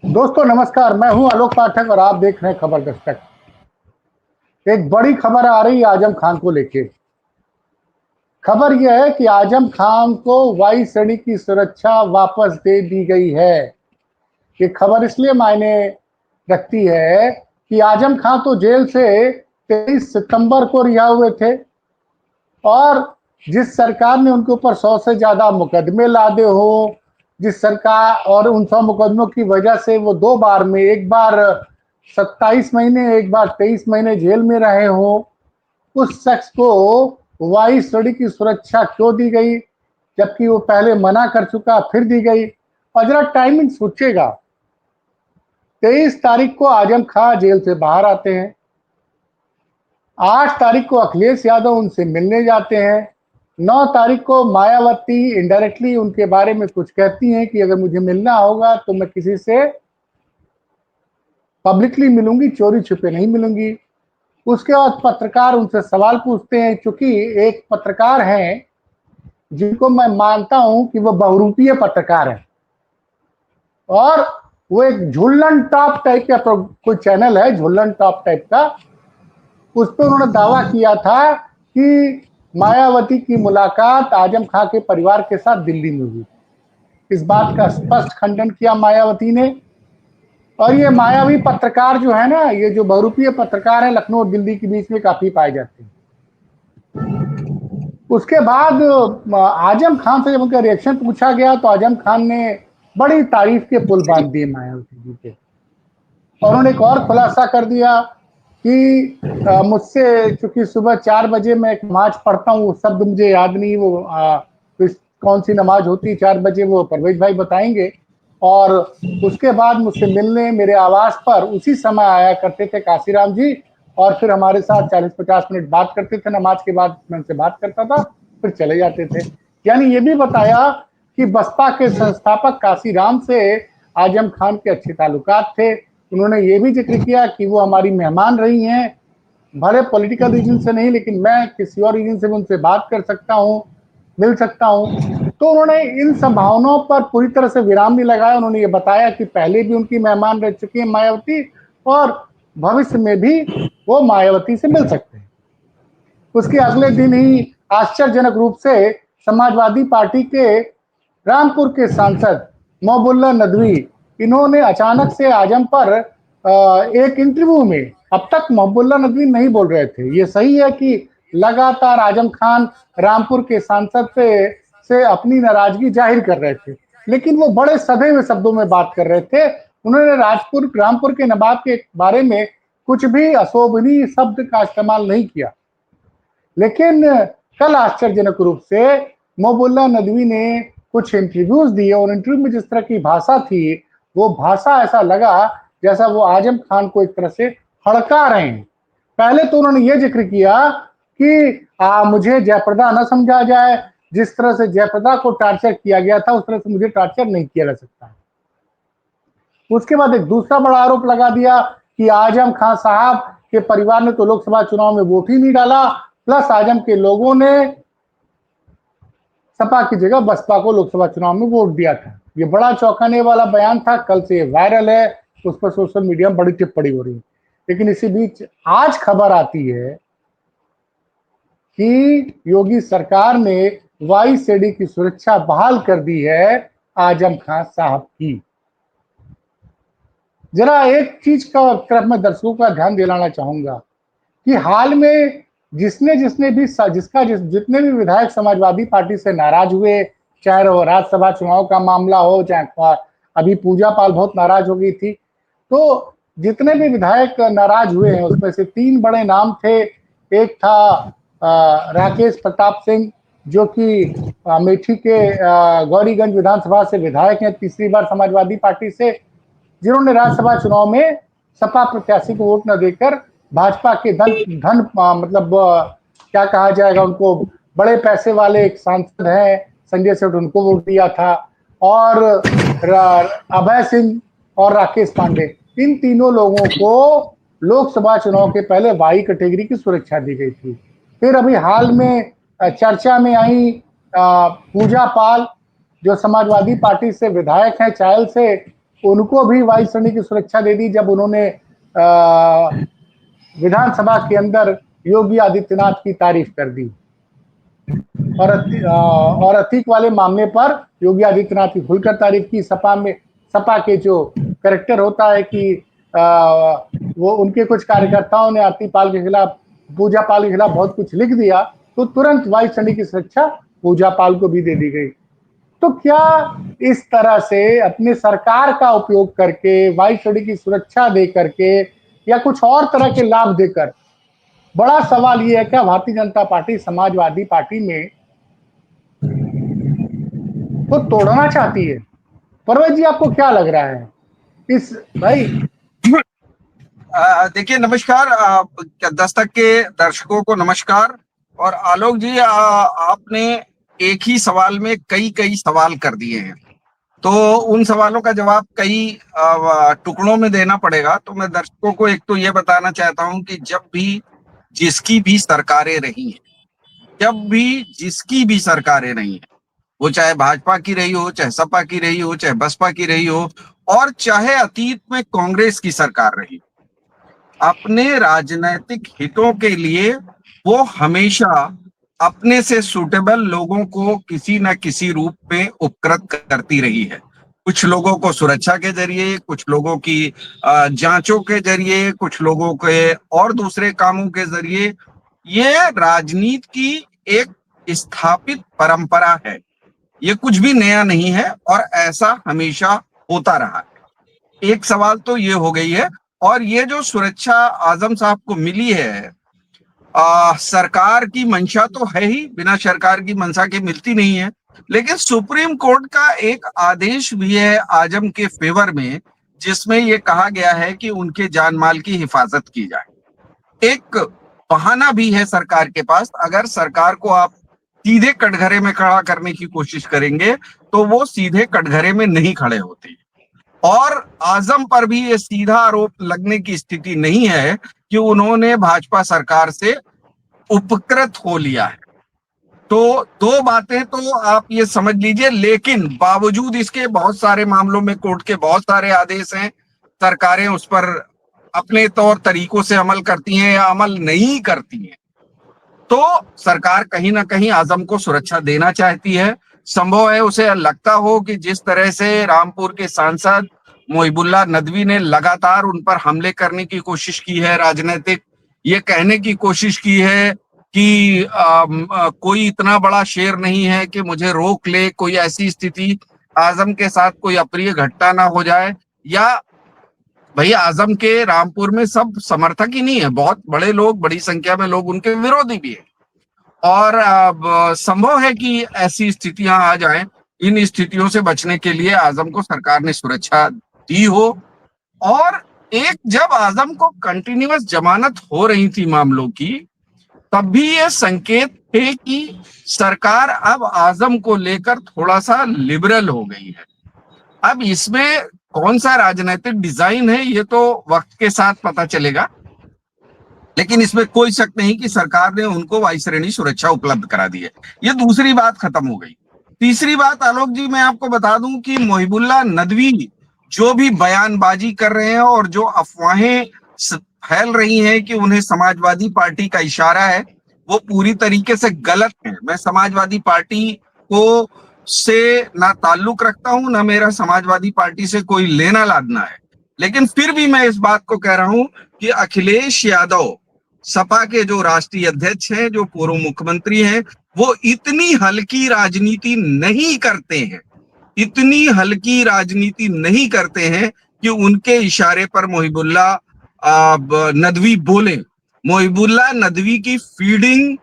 दोस्तों नमस्कार, मैं हूं आलोक पाठक और आप देख रहे हैं खबर दस्तक। एक बड़ी खबर आ रही है आजम खान को लेके। खबर यह है कि आजम खान को वायु श्रेणी की सुरक्षा वापस दे दी गई है। ये खबर इसलिए मायने रखती है कि आजम खान तो जेल से 23 सितंबर को रिहा हुए थे और जिस सरकार ने उनके ऊपर 100 से ज्यादा मुकदमे लादे हो, जिस सरकार और उन 100 मुकदमों की वजह से वो दो बार में, एक बार 27 महीने, एक बार 23 महीने जेल में रहे हो, उस शख्स को वायु श्रेणी की सुरक्षा क्यों दी गई, जबकि वो पहले मना कर चुका, फिर दी गई। और जरा टाइमिंग सोचिएगा, 23 तारीख को आजम खान जेल से बाहर आते हैं, 8 तारीख को अखिलेश यादव उनसे मिलने जाते हैं, 9 तारीख को मायावती इनडायरेक्टली उनके बारे में कुछ कहती हैं कि अगर मुझे मिलना होगा तो मैं किसी से पब्लिकली मिलूंगी, चोरी छुपे नहीं मिलूंगी। उसके बाद पत्रकार उनसे सवाल पूछते हैं, क्योंकि एक पत्रकार हैं जिनको मैं मानता हूं कि वो बहुरूपीय पत्रकार है और वो एक झुल्लन टॉप टाइप का कोई चैनल है, झुल्लन टॉप टाइप का, उस पर उन्होंने दावा किया था कि मायावती की मुलाकात आजम खां के परिवार के साथ दिल्ली में हुई। इस बात का स्पष्ट खंडन किया मायावती ने। और ये मायावी पत्रकार जो है ना, ये जो बहुरूपीय पत्रकार है, लखनऊ और दिल्ली के बीच में काफी पाए जाते हैं। उसके बाद आजम खान से जब उनका रिएक्शन पूछा गया तो आजम खान ने बड़ी तारीफ के पुल बांध दिए मायावती जी के। और उन्होंने एक और खुलासा कर दिया कि मुझसे, चूंकि सुबह 4 बजे मैं एक नमाज पढ़ता हूँ, वो शब्द मुझे याद नहीं, वो कौन सी नमाज होती है 4 बजे, वो परवेज भाई बताएंगे। और उसके बाद मुझसे मिलने मेरे आवास पर उसी समय आया करते थे काशीराम जी, और फिर हमारे साथ 40-50 मिनट बात करते थे। नमाज के बाद मैं उनसे बात करता था, फिर चले जाते थे। यानी ये भी बताया कि बसपा के संस्थापक काशीराम से आजम खान के अच्छे ताल्लुकात थे। उन्होंने ये भी जिक्र किया कि वो हमारी मेहमान रही हैं, भले पॉलिटिकल रीजन से नहीं, लेकिन मैं किसी और रीजन से भी उनसे बात कर सकता हूँ, मिल सकता हूँ। तो उन्होंने इन संभावनाओं पर पूरी तरह से विराम नहीं लगाया। उन्होंने ये बताया कि पहले भी उनकी मेहमान रह चुकी है मायावती, और भविष्य में भी वो मायावती से मिल सकते हैं। उसके अगले दिन ही आश्चर्यजनक रूप से समाजवादी पार्टी के रामपुर के सांसद मोहबुल्ला नदवी, इन्होंने अचानक से आजम पर एक इंटरव्यू में, अब तक मोहबुल्ला नदवी नहीं बोल रहे थे, ये सही है कि लगातार आजम खान रामपुर के सांसद से अपनी नाराजगी जाहिर कर रहे थे, लेकिन वो बड़े सधे हुए शब्दों में बात कर रहे थे। उन्होंने रामपुर के नवाब के बारे में कुछ भी अशोभनीय शब्द का इस्तेमाल नहीं किया। लेकिन कल आश्चर्यजनक रूप से मोहबुल्ला नदवी ने कुछ इंटरव्यूज दिए, और इंटरव्यू में जिस तरह की भाषा थी, वो भाषा ऐसा लगा जैसा वो आजम खान को एक तरह से हड़का रहे हैं। पहले तो उन्होंने ये जिक्र किया कि मुझे जयप्रदा न समझा जाए, जिस तरह से जयप्रदा को टार्चर किया गया था उस तरह से मुझे टार्चर नहीं किया जा सकता। उसके बाद एक दूसरा बड़ा आरोप लगा दिया कि आजम खान साहब के परिवार ने तो लोकसभा चुनाव में वोट ही नहीं डाला, प्लस आजम के लोगों ने सपा की जगह बसपा को लोकसभा चुनाव में वोट दिया था। ये बड़ा चौंकाने वाला बयान था, कल से वायरल है, उस पर सोशल मीडिया में बड़ी टिप्पणी हो रही है। लेकिन इसी बीच आज खबर आती है कि योगी सरकार ने वायु सेना की सुरक्षा बहाल कर दी है आजम खान साहब की। जरा एक चीज का तरफ मैं दर्शकों का ध्यान दिलाना चाहूंगा कि हाल में जितने भी विधायक समाजवादी पार्टी से नाराज हुए, चाहे वो राज्यसभा चुनाव का मामला हो, चाहे अभी पूजा पाल बहुत नाराज हो गई थी, तो जितने भी विधायक नाराज हुए हैं उसमें से 3 बड़े नाम थे। एक था राकेश प्रताप सिंह, जो कि अमेठी के गौरीगंज विधानसभा से विधायक हैं, तीसरी बार समाजवादी पार्टी से, जिन्होंने राज्यसभा चुनाव में सपा प्रत्याशी को वोट न देकर भाजपा के धन धन मतलब क्या कहा जाएगा, उनको बड़े पैसे वाले एक सांसद हैं संजय सेठ, उनको वोट दिया था। और अभय सिंह और राकेश पांडे, इन तीनों लोगों को लोकसभा चुनाव के पहले वाई कैटेगरी की सुरक्षा दी गई थी। फिर अभी हाल में चर्चा में आई पूजा पाल, जो समाजवादी पार्टी से विधायक हैं चायल से, उनको भी वायु सेना की सुरक्षा दे दी जब उन्होंने विधानसभा के अंदर योगी आदित्यनाथ की तारीफ कर दी। और अतीक वाले मामले पर योगी आदित्यनाथ की खुलकर तारीफ की। सपा के जो करेक्टर होता है कि वो उनके कुछ कार्यकर्ताओं ने आरती पाल के खिलाफ, पूजा पाल के खिलाफ बहुत कुछ लिख दिया, तो तुरंत वायु सेना की सुरक्षा पूजा पाल को भी दे दी गई। तो क्या इस तरह से अपने सरकार का उपयोग करके वायु सेना की सुरक्षा दे करके या कुछ और तरह के लाभ देकर, बड़ा सवाल ये है क्या भारतीय जनता पार्टी समाजवादी पार्टी में तो तोड़ना चाहती है? परवेज जी, आपको क्या लग रहा है इस भाई? देखिए, नमस्कार। दस्तक के दर्शकों को नमस्कार। और आलोक जी, आपने एक ही सवाल में कई कई सवाल कर दिए हैं, तो उन सवालों का जवाब कई टुकड़ों में देना पड़ेगा। तो मैं दर्शकों को एक तो ये बताना चाहता हूं कि जब भी जिसकी भी सरकारें रही हैं, वो चाहे भाजपा की रही हो, चाहे सपा की रही हो, चाहे बसपा की रही हो, और चाहे अतीत में कांग्रेस की सरकार रही, अपने राजनीतिक हितों के लिए वो हमेशा अपने से सूटेबल लोगों को किसी न किसी रूप में उपकृत करती रही है। कुछ लोगों को सुरक्षा के जरिए, कुछ लोगों की जांचों के जरिए, कुछ लोगों के और दूसरे कामों के जरिए। ये राजनीति की एक स्थापित परंपरा है, ये कुछ भी नया नहीं है और ऐसा हमेशा होता रहा है। एक सवाल तो ये हो गई है। और ये जो सुरक्षा आजम साहब को मिली है, सरकार की मंशा तो है ही, बिना सरकार की मंशा के मिलती नहीं है, लेकिन सुप्रीम कोर्ट का एक आदेश भी है आजम के फेवर में, जिसमें ये कहा गया है कि उनके जान माल की हिफाजत की जाए। एक बहाना भी है सरकार के पास। अगर सरकार को आप सीधे कटघरे में खड़ा करने की कोशिश करेंगे तो वो सीधे कटघरे में नहीं खड़े होते। और आजम पर भी ये सीधा आरोप लगने की स्थिति नहीं है कि उन्होंने भाजपा सरकार से उपकृत हो लिया है। तो दो बातें तो आप ये समझ लीजिए। लेकिन बावजूद इसके बहुत सारे मामलों में कोर्ट के बहुत सारे आदेश हैं, सरकारें उस पर अपने तौर तरीकों से अमल करती हैं या अमल नहीं करती हैं। तो सरकार कहीं ना कहीं आजम को सुरक्षा देना चाहती है। संभव है उसे लगता हो कि जिस तरह से रामपुर के सांसद मोहिबुल्लाह नदवी ने लगातार उन पर हमले करने की कोशिश की है, राजनीतिक ये कहने की कोशिश की है कि कोई इतना बड़ा शेर नहीं है कि मुझे रोक ले, कोई ऐसी स्थिति आजम के साथ कोई अप्रिय घटना ना हो जाए। या भाई, आजम के रामपुर में सब समर्थक ही नहीं है, बहुत बड़े लोग, बड़ी संख्या में लोग उनके विरोधी भी है। और संभव है कि ऐसी स्थितियां आ जाएं। इन स्थितियों से बचने के लिए आजम को सरकार ने सुरक्षा दी हो। और एक जब आजम को कंटिन्यूअस जमानत हो रही थी मामलों की, तब भी ये संकेत थे कि सरकार अब आजम को लेकर थोड़ा सा लिबरल हो गई है। अब इसमें कौन सा राजनीतिक डिजाइन है ये तो वक्त के साथ पता चलेगा, लेकिन इसमें कोई शक नहीं कि सरकार ने उनको वायु श्रेणी सुरक्षा उपलब्ध करा दी है। ये दूसरी बात खत्म हो गई। तीसरी बात आलोक जी, मैं आपको बता दूं कि मोहिबुल्लाह नदवी जो भी बयानबाजी कर रहे हैं और जो अफवाहें फैल रही हैं कि उन्हें समाजवादी पार्टी का इशारा है, वो पूरी तरीके से गलत है। मैं समाजवादी पार्टी को से ना ताल्लुक रखता हूं, ना मेरा समाजवादी पार्टी से कोई लेना लादना है, लेकिन फिर भी मैं इस बात को कह रहा हूं कि अखिलेश यादव सपा के जो राष्ट्रीय अध्यक्ष हैं, जो पूर्व मुख्यमंत्री हैं, वो इतनी हल्की राजनीति नहीं करते हैं, इतनी हल्की राजनीति नहीं करते हैं कि उनके इशारे पर मोहिबुल्लाह नदवी बोले। मोहिबुल्लाह नदवी की फीडिंग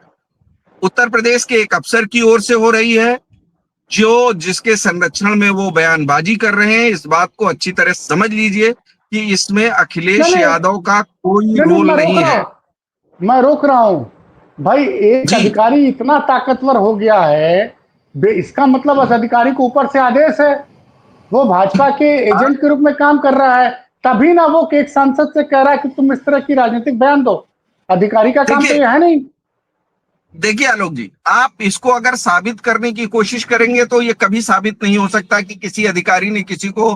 उत्तर प्रदेश के एक अफसर की ओर से हो रही है, जो जिसके संरक्षण में वो बयानबाजी कर रहे हैं। इस बात को अच्छी तरह समझ लीजिए कि इसमें अखिलेश यादव का कोई रोल नहीं है। मैं रोक रहा हूं भाई। एक अधिकारी इतना ताकतवर हो गया है, इसका मतलब उस अधिकारी को ऊपर से आदेश है, वो भाजपा के एजेंट के रूप में काम कर रहा है, तभी ना वो एक सांसद से कह रहा है कि तुम इस तरह की राजनीतिक बयान दो। अधिकारी का काम तो ये है नहीं। देखिए आलोक जी, आप इसको अगर साबित करने की कोशिश करेंगे तो ये कभी साबित नहीं हो सकता कि किसी अधिकारी ने किसी को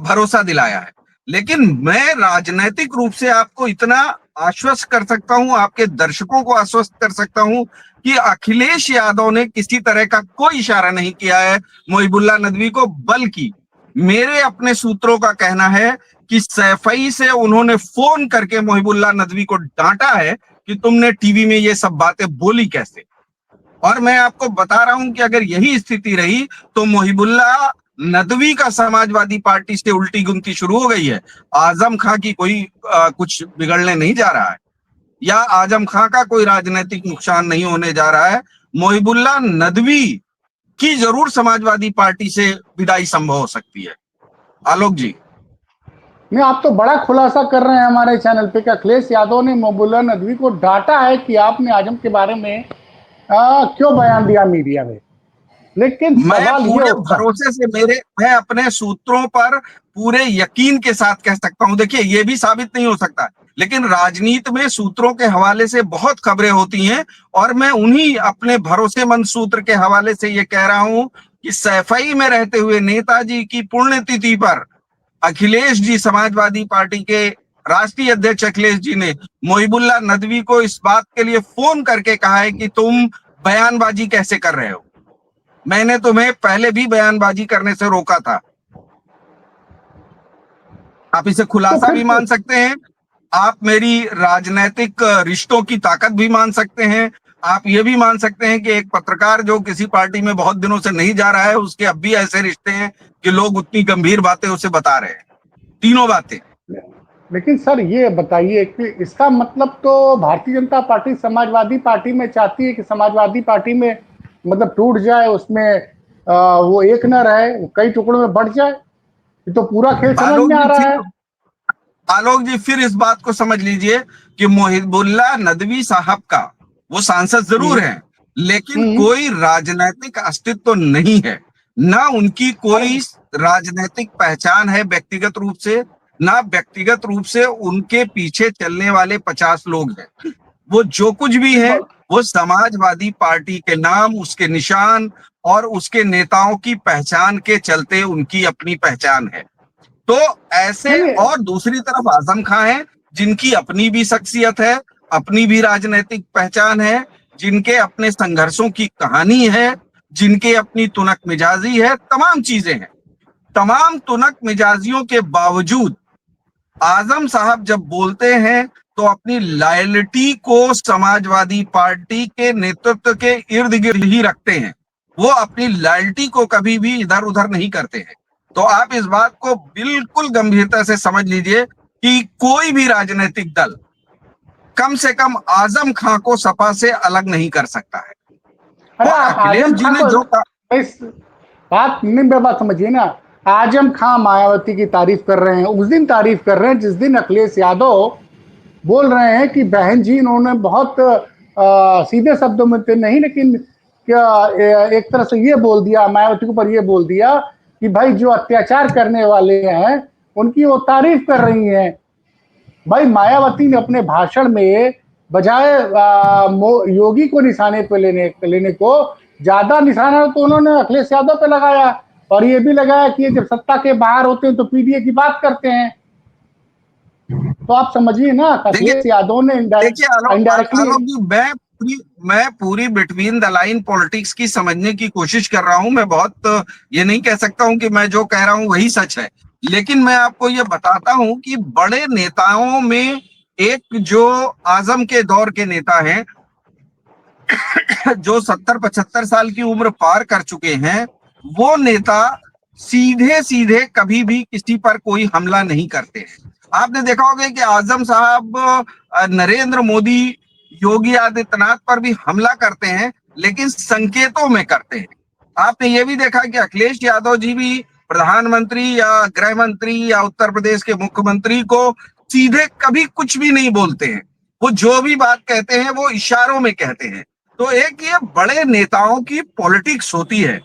भरोसा दिलाया है। लेकिन मैं राजनैतिक रूप से आपको इतना आश्वस्त कर सकता हूं, आपके दर्शकों को आश्वस्त कर सकता हूं कि अखिलेश यादव ने किसी तरह का कोई इशारा नहीं किया है मोहिबुल्लाह नदवी को, बल्कि मेरे अपने सूत्रों का कहना है कि सैफई से उन्होंने फोन करके मोहिबुल्लाह नदवी को डांटा है कि तुमने टीवी में ये सब बातें बोली कैसे। और मैं आपको बता रहा हूं कि अगर यही स्थिति रही तो मोहिबुल्लाह नदवी का समाजवादी पार्टी से उल्टी गिनती शुरू हो गई है। आजम खां की कोई कुछ बिगड़ने नहीं जा रहा है, या आजम खां का कोई राजनीतिक नुकसान नहीं होने जा रहा है। मोहिबुल्लाह नदवी की जरूर समाजवादी पार्टी से विदाई संभव हो सकती है। आलोक जी, नहीं, आप तो बड़ा खुलासा कर रहे हैं हमारे चैनल पे कि अखिलेश यादव ने मोहबुल्ला नदवी को डांटा है कि आपने आजम के बारे में क्यों बयान दिया मीडिया में। लेकिन मैं सवाल ये पूरे उठता है। भरोसे से मैं अपने सूत्रों पर पूरे यकीन के साथ कह सकता हूं। देखिए, ये भी साबित नहीं हो सकता, लेकिन राजनीति में सूत्रों के हवाले से बहुत खबरें होती हैं, और मैं उन्हीं अपने भरोसेमंद सूत्र के हवाले से ये कह रहा हूं कि सैफई में रहते हुए नेताजी की पुण्यतिथि पर अखिलेश जी, समाजवादी पार्टी के राष्ट्रीय अध्यक्ष अखिलेश जी ने मोहिबुल्लाह नदवी को इस बात के लिए फोन करके कहा है कि तुम बयानबाजी कैसे कर रहे हो। मैंने तुम्हें पहले भी बयानबाजी करने से रोका था। आप इसे तो खुलासा फिर भी मान सकते हैं, आप मेरी राजनीतिक रिश्तों की ताकत भी मान सकते हैं, आप ये भी मान सकते हैं कि एक पत्रकार जो किसी पार्टी में बहुत दिनों से नहीं जा रहा है, उसके अब भी ऐसे रिश्ते हैं कि लोग उतनी गंभीर बातें उसे बता रहे हैं, तीनों बातें। लेकिन सर ये बताइए कि इसका मतलब तो भारतीय जनता पार्टी समाजवादी पार्टी में चाहती है कि समाजवादी पार्टी में मतलब टूट जाए, उसमें वो एक न रहे, वो कई टुकड़ों में बढ़ जाए। ये तो पूरा खेल समझ आलोक में आ जी रहा फिर है। आलोक जी फिर इस बात को समझ लीजिए कि मोहिबुल्लाह नदवी साहब का, वो सांसद जरूर हम्म। हैं, लेकिन हम्म। कोई राजनीतिक अस्तित्व तो नहीं है। ना उनकी अरे, कोई राजनीतिक पहचान है व्यक्तिगत रूप से, ना व्यक्तिगत रूप से उनके पीछे चलने वाले 50 लोग हैं। वो जो कुछ भी है, वो समाजवादी पार्टी के नाम, उसके निशान और उसके नेताओं की पहचान के चलते उनकी अपनी पहचान है। तो ऐसे, नहीं नहीं। और दूसरी तरफ आजम खां है, जिनकी अपनी भी शख्सियत है, अपनी भी राजनीतिक पहचान है, जिनके अपने संघर्षों की कहानी है, जिनके अपनी तुनक मिजाजी है, तमाम चीजें हैं। तमाम तुनक मिजाजियों के बावजूद आजम साहब जब बोलते हैं तो अपनी लॉयल्टी को समाजवादी पार्टी के नेतृत्व के इर्द गिर्द ही रखते हैं। वो अपनी लॉयल्टी को कभी भी इधर उधर नहीं करते हैं। तो आप इस बात को बिल्कुल गंभीरता से समझ लीजिए कि कोई भी राजनीतिक दल कम से कम आजम खां को सपा से अलग नहीं कर सकता है। अरे और आप अखिलेश आजम जी खां ने को जो कहा, इस बात नहीं, मेरी बात समझिए ना। आजम खां मायावती की तारीफ कर रहे हैं, उस दिन तारीफ कर रहे हैं जिस दिन अखिलेश यादव बोल रहे हैं कि बहन जी इन्होंने बहुत सीधे शब्दों में तो नहीं, लेकिन क्या एक तरह से ये बोल दिया मायावती के ऊपर, ये बोल दिया कि भाई जो अत्याचार करने वाले हैं उनकी वो तारीफ कर रही हैं। भाई मायावती ने अपने भाषण में बजाय योगी को निशाने पे लेने लेने को ज्यादा निशाना तो उन्होंने अखिलेश यादव पे लगाया, और ये भी लगाया कि ये जब सत्ता के बाहर होते हैं तो पीडीए की बात करते हैं। तो आप समझिए ना, देखिए अखिलेश यादव ने देखिए इनडायरेक्टली। आलोक जी, मैं पूरी बिटवीन द लाइन पॉलिटिक्स की समझने की कोशिश कर रहा हूं। मैं बहुत ये नहीं कह सकता हूं कि मैं जो कह रहा हूं वही सच है, लेकिन मैं आपको ये बताता हूं कि बड़े नेताओं में एक जो आजम के दौर के नेता हैं, जो 70-75 साल की उम्र पार कर चुके हैं, वो नेता सीधे सीधे कभी भी किसी पर कोई हमला नहीं करते हैं। आपने देखा होगा कि आजम साहब नरेंद्र मोदी, योगी आदित्यनाथ पर भी हमला करते हैं, लेकिन संकेतों में करते हैं। आपने ये भी देखा कि अखिलेश यादव जी भी प्रधानमंत्री या गृह मंत्री या उत्तर प्रदेश के मुख्यमंत्री को सीधे कभी कुछ भी नहीं बोलते हैं। वो जो भी बात कहते हैं वो इशारों में कहते हैं। तो एक ये बड़े नेताओं की पॉलिटिक्स होती है,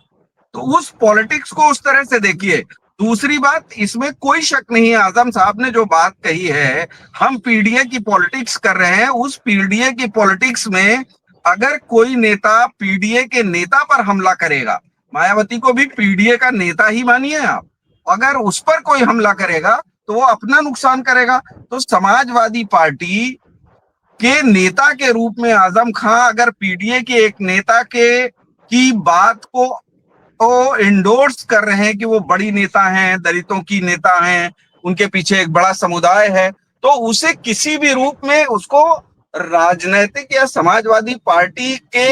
तो उस पॉलिटिक्स को उस तरह से देखिए। दूसरी बात, इसमें कोई शक नहीं है, आजम साहब ने जो बात कही है, हम पीडीए की पॉलिटिक्स कर रहे हैं, उस पीडीए की पॉलिटिक्स में अगर कोई नेता पीडीए के नेता पर हमला करेगा, मायावती को भी पीडीए का नेता ही मानिए आप, अगर उस पर कोई हमला करेगा तो वो अपना नुकसान करेगा। तो समाजवादी पार्टी के नेता के रूप में आजम खां अगर पीडीए के एक नेता के की बात को तो इंडोर्स कर रहे हैं कि वो बड़ी नेता हैं, दलितों की नेता हैं, उनके पीछे एक बड़ा समुदाय है, तो उसे किसी भी रूप में उसको राजनीतिक या समाजवादी पार्टी के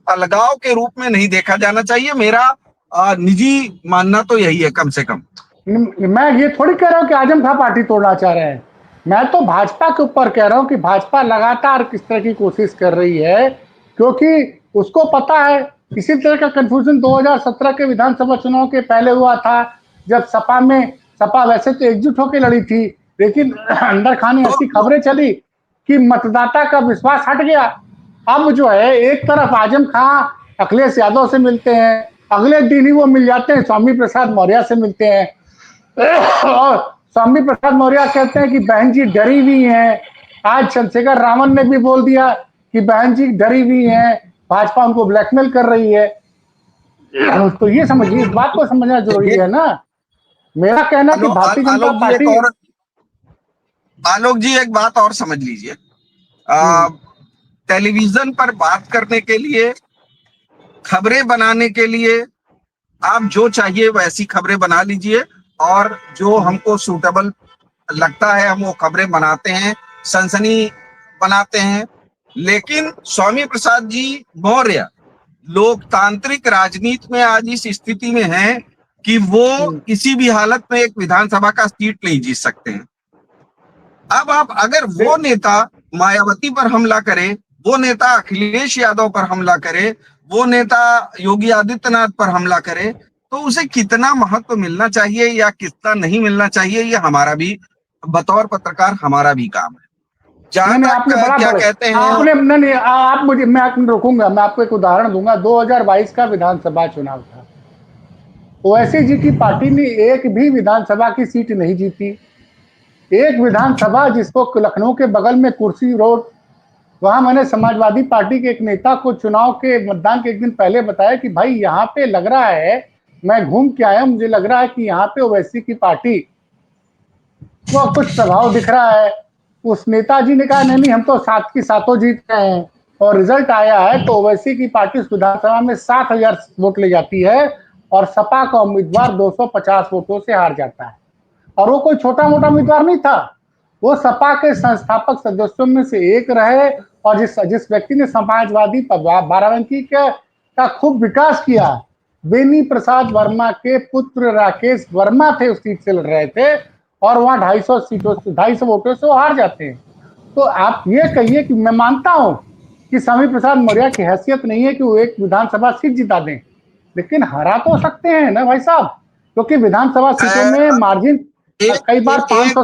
अलगाव के रूप में नहीं देखा जाना चाहिए। मेरा निजी मानना तो यही है कम से कम। मैं ये थोड़ी कह रहा हूं कि आजम खां पार्टी तोड़ना चाह रहे हैं, मैं तो भाजपा के ऊपर कह रहा हूं कि भाजपा लगातार किस तरह की कोशिश कर रही है, क्योंकि उसको पता है इसी तरह का कंफ्यूजन 2017 के विधानसभा चुनाव के पहले हुआ था, जब सपा वैसे तो एकजुट होकर लड़ी थी, लेकिन अंदर खाने ऐसी खबरें चली कि मतदाता का विश्वास हट गया। अब जो है एक तरफ आजम खां अखिलेश यादव से मिलते हैं, अगले दिन ही वो मिल जाते हैं स्वामी प्रसाद मौर्य से मिलते हैं, और स्वामी प्रसाद मौर्य कहते हैं कि बहन जी डरी हुई हैं। आज चंद्रशेखर रावण ने भी बोल दिया कि बहन जी डरी हुई हैं, भाजपा उनको ब्लैकमेल कर रही है। तो ये समझिए, इस बात को समझना जरूरी है ना। मेरा कहना कि भारतीय जनता पार्टी। आलोक जी एक बात और समझ लीजिए, टेलीविजन पर बात करने के लिए, खबरें बनाने के लिए आप जो चाहिए वैसी खबरें बना लीजिए, और जो हमको सूटेबल लगता है हम वो खबरें बनाते हैं, सनसनी बनाते हैं। लेकिन स्वामी प्रसाद जी मौर्य लोकतांत्रिक राजनीति में आज इस स्थिति में हैं कि वो किसी भी हालत में एक विधानसभा का सीट नहीं जीत सकते हैं। अब आप अगर वो नेता मायावती पर हमला करे, वो नेता अखिलेश यादव पर हमला करे, वो नेता योगी आदित्यनाथ पर हमला करे, तो उसे कितना महत्व मिलना चाहिए या कितना नहीं मिलना चाहिए, ये हमारा भी बतौर पत्रकार हमारा भी काम है। जहां नहीं, तक आपने बड़ा क्या कहते हैं आपने नहीं, आप मुझे, मैं आपको रोकूंगा, मैं आपको एक उदाहरण दूंगा। 2022 का विधानसभा चुनाव था, ओवैसी जी की पार्टी ने एक भी विधानसभा की सीट नहीं जीती। एक विधानसभा जिसको लखनऊ के बगल में कुर्सी रोड, वहां मैंने समाजवादी पार्टी के एक नेता को चुनाव के मतदान के एक दिन पहले बताया कि भाई यहाँ पे लग रहा है, मैं घूम के आया, मुझे लग रहा है कि यहाँ पे ओवैसी की पार्टी को कुछ प्रभाव दिख रहा है। उस नेताजी ने कहा नहीं, हम तो 7 की 7 जीत गए हैं, और रिजल्ट आया है तो ओवैसी की पार्टी उस विधानसभा में 7,000 वोट ले जाती है, और सपा का उम्मीदवार 250 वोटों से हार जाता है। और वो कोई छोटा मोटा उम्मीदवार नहीं था, वो सपा के संस्थापक सदस्यों में से एक रहे, और जिस व्यक्ति ने समाजवादी बाराबंकी का खूब विकास किया, बेनी प्रसाद वर्मा के पुत्र राकेश वर्मा थे, उस सीट से लड़ रहे थे, और वहां 250 वोटों से वो हार जाते हैं। तो आप ये कहिए कि मैं मानता हूं कि स्वामी प्रसाद मौर्य की हैसियत नहीं है कि वो एक विधानसभा सीट जिता दें, लेकिन हरा तो सकते हैं ना भाई साहब, क्योंकि विधानसभा सीटों में मार्जिन कई बार 500।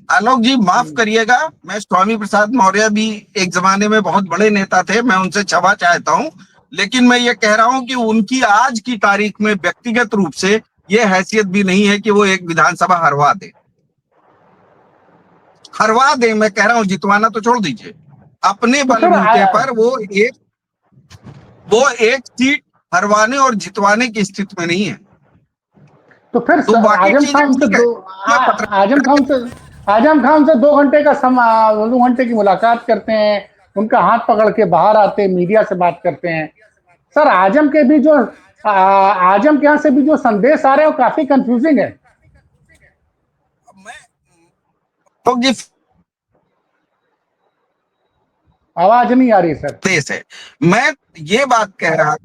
आलोक जी माफ करिएगा, मैं स्वामी प्रसाद मौर्य भी एक जमाने में बहुत बड़े नेता थे, मैं उनसे क्षमा चाहता हूं, लेकिन मैं ये कह रहा हूं कि उनकी आज की तारीख में व्यक्तिगत रूप से ये हैसियत भी नहीं है कि वो एक विधानसभा हरवा दे। मैं कह रहा हूं, जितवाना तो छोड़ दीजिए, अपने बलबूते पर वो एक सीट हरवाने और जितवाने की स्थिति में नहीं है। तो फिर तो आजम खान से 2 घंटे का 2 घंटे की मुलाकात करते हैं, उनका हाथ पकड़ के बाहर आते हैं, मीडिया से बात करते हैं। सर, आजम के यहाँ से भी जो संदेश आ रहे हैं वो काफी कंफ्यूजिंग है। आवाज नहीं आ रही सर। देश है, मैं ये बात कह रहा,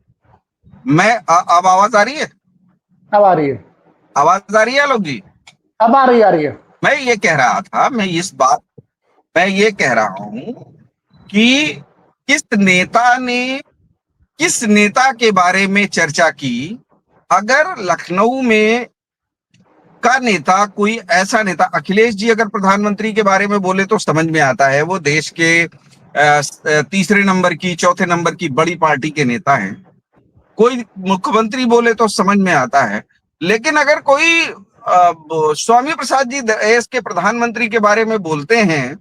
मैं अब आवाज आ रही है? अब आ रही है। आवाज आ रही है आलोक जी? अब आ रही है। मैं ये कह रहा था, मैं ये कह रहा हूं कि किस नेता के बारे में चर्चा की। अगर लखनऊ में का नेता, कोई ऐसा नेता, अखिलेश जी अगर प्रधानमंत्री के बारे में बोले तो समझ में आता है, वो देश के तीसरे नंबर की, चौथे नंबर की बड़ी पार्टी के नेता हैं। कोई मुख्यमंत्री बोले तो समझ में आता है, लेकिन अगर कोई स्वामी प्रसाद जी देश के प्रधानमंत्री के बारे में बोलते हैं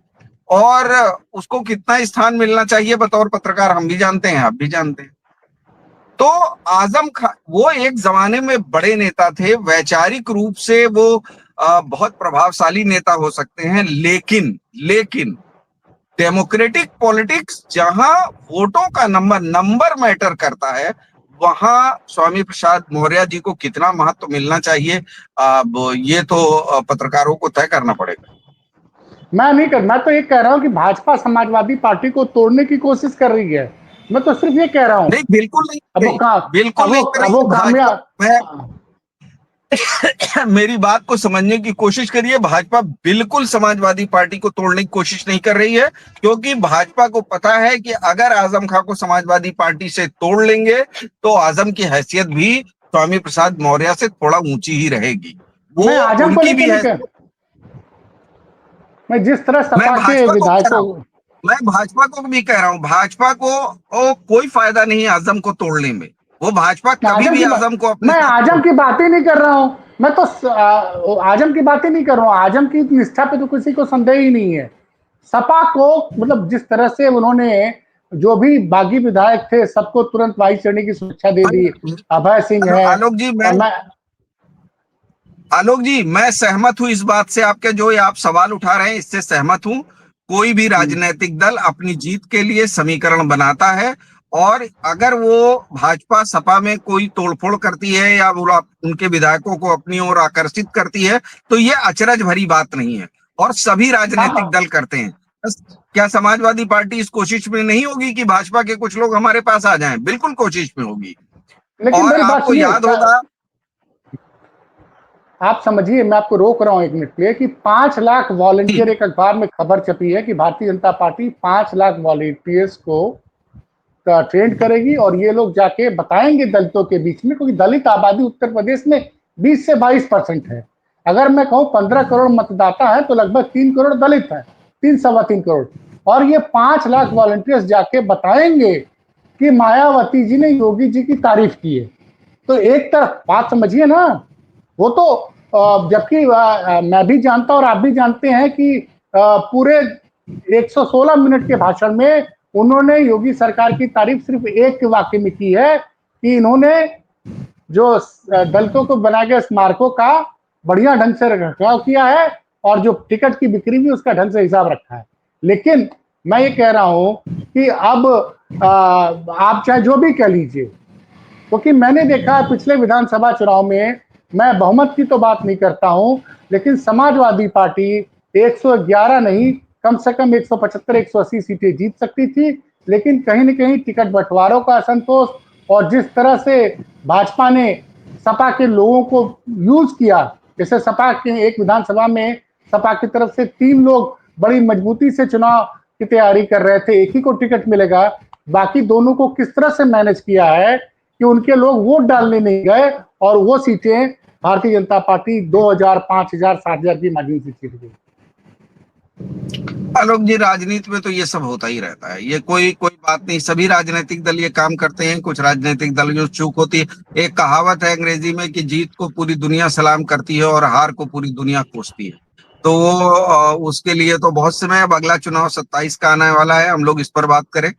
और उसको कितना स्थान मिलना चाहिए बतौर पत्रकार हम भी जानते हैं, आप भी जानते हैं। तो आजम खान वो एक जमाने में बड़े नेता थे, वैचारिक रूप से वो बहुत प्रभावशाली नेता हो सकते हैं, लेकिन डेमोक्रेटिक पॉलिटिक्स जहां वोटों का नंबर मैटर करता है, वहां स्वामी प्रसाद मौर्य जी को कितना महत्व मिलना चाहिए, अब ये तो पत्रकारों को तय करना पड़ेगा। मैं तो ये कह रहा हूं कि भाजपा समाजवादी पार्टी को तोड़ने की कोशिश कर रही है। मैं तो सिर्फ ये कह रहा हूं। नहीं, बिल्कुल नहीं अब कर वो रही, का बिल्कुल नहीं कर अब रही वो है भाजपा। कामयाब। मैं मेरी बात को समझने की कोशिश करिए, भाजपा बिल्कुल समाजवादी पार्टी को तोड़ने की कोशिश नहीं कर रही है, क्योंकि भाजपा को पता है कि अगर आजम खां को समाजवादी पार्टी से तोड़ लेंगे तो आजम की हैसियत भी स्वामी प्रसाद मौर्य से थोड़ा ऊंची ही रहेगी। वो मैं आजम को उनकी लेकर भी नहीं हैसियत, कह मैं जिस तरह मैं सपा के भाजपा को कह रहा विधायकों। हूं, मैं भाजपा को भी कह रहा हूं, भाजपा को कोई फायदा नहीं है आजम को तोड़ने में। वो भाजपा मैं कभी आजम भी की बात आजम को अपने मैं साथ आजम की बात ही नहीं कर रहा हूं। मैं तो आजम की बात ही नहीं कर रहा हूं। आजम की निष्ठा पे तो किसी को संदेह ही नहीं है। सपा को मतलब जिस तरह से उन्होंने जो भी बागी विधायक थे सबको तुरंत वाई चढ़ने की सुरक्षा दे दी। अभय सिंह है। आलोक जी, और मैं मैं सहमत हूं इस बात से, आपके जो ये आप सवाल उठा रहे हैं इससे सहमत हूं। कोई भी राजनीतिक दल अपनी जीत के लिए समीकरण बनाता है, और अगर वो भाजपा सपा में कोई तोड़फोड़ करती है या वो उनके विधायकों को अपनी ओर आकर्षित करती है, तो ये अचरज भरी बात नहीं है, और सभी राजनीतिक आप दल करते हैं। क्या समाजवादी पार्टी इस कोशिश में नहीं होगी कि भाजपा के कुछ लोग हमारे पास आ जाएं? बिल्कुल कोशिश में होगी। लेकिन और मेरी बात आपको सुनिए। याद होगा, आप समझिए, मैं आपको रोक रहा हूं एक मिनट के लिए कि 5 लाख वॉलंटियर, एक अखबार में खबर छपी है कि भारतीय जनता पार्टी 5 लाख वॉलंटियर्स को ट्रेंड करेगी और ये लोग जाके बताएंगे दलितों के बीच में, क्योंकि दलित आबादी उत्तर प्रदेश में 20 से 22% है। अगर मैं कहूं 15 करोड़ मतदाता है तो लगभग 3 करोड़ दलित है, 3 सवा 3 करोड़। और ये 5 लाख वॉलंटियर्स जाके बताएंगे कि मायावती जी ने योगी जी की तारीफ की है। तो एक तरफ बात समझिए ना, वो तो जबकि मैं भी जानता और आप भी जानते हैं कि पूरे 116 मिनट के भाषण में उन्होंने योगी सरकार की तारीफ सिर्फ एक वाक्य में की है कि इन्होंने जो दलितों को बनाए गए स्मारकों का बढ़िया ढंग से रखरखाव किया है और जो टिकट की बिक्री भी उसका ढंग से हिसाब रखा है। लेकिन मैं ये कह रहा हूं कि अब आप चाहे जो भी कह लीजिए, क्योंकि मैंने देखा पिछले विधानसभा चुनाव में, मैं बहुमत की तो बात नहीं करता हूं, लेकिन समाजवादी पार्टी 111 नहीं, कम से कम 175 180 सीटें जीत सकती थी। लेकिन कहीं न कहीं टिकट बंटवारों का असंतोष और जिस तरह से भाजपा ने सपा के लोगों को यूज किया, जैसे सपा के एक विधानसभा में सपा की तरफ से 3 लोग बड़ी मजबूती से चुनाव की तैयारी कर रहे थे, एक ही को टिकट मिलेगा, बाकी दोनों को किस तरह से मैनेज किया है कि उनके लोग वोट डालने नहीं गए और वो सीटें भारतीय जनता पार्टी 2000, 5000, 7000 की मार्जिन से जीत गई। आलोक जी, राजनीति में तो ये सब होता ही रहता है, ये कोई कोई बात नहीं, सभी राजनीतिक दल ये काम करते हैं। कुछ राजनीतिक दल जो चूक होती है, एक कहावत है अंग्रेजी में कि जीत को पूरी दुनिया सलाम करती है और हार को पूरी दुनिया कोसती है। तो वो उसके लिए तो बहुत समय, अब अगला चुनाव 27 का आने वाला है, हम लोग इस पर बात करें।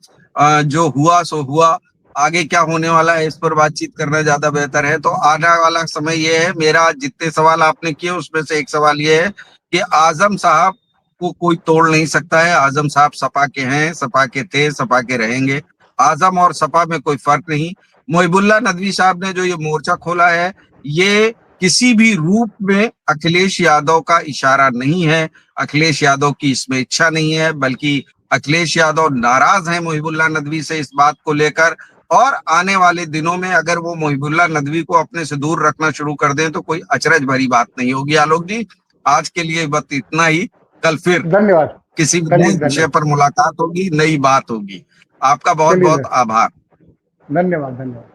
जो हुआ सो हुआ, आगे क्या होने वाला है इस पर बातचीत करना ज्यादा बेहतर है। तो आने वाला समय ये है, मेरा जितने सवाल आपने किए उसमें से एक सवाल ये है कि आजम साहब को कोई तोड़ नहीं सकता है। आजम साहब सपा के हैं, सपा के थे, सपा के रहेंगे। आजम और सपा में कोई फर्क नहीं। मोहिबुल्लाह नदवी साहब ने जो ये मोर्चा खोला है, ये किसी भी रूप में अखिलेश यादव का इशारा नहीं है, अखिलेश यादव की इसमें इच्छा नहीं है, बल्कि अखिलेश यादव नाराज हैं मोहिबुल्लाह नदवी से इस बात को लेकर। और आने वाले दिनों में अगर वो मोहिबुल्लाह नदवी को अपने से दूर रखना शुरू कर दें तो कोई अचरज भरी बात नहीं होगी। आलोक जी, आज के लिए बस इतना ही। कल फिर धन्यवाद। किसी नए धन्यवाद। विषय पर मुलाकात होगी, नई बात होगी। आपका बहुत चलिए बहुत सर, आभार। धन्यवाद। धन्यवाद।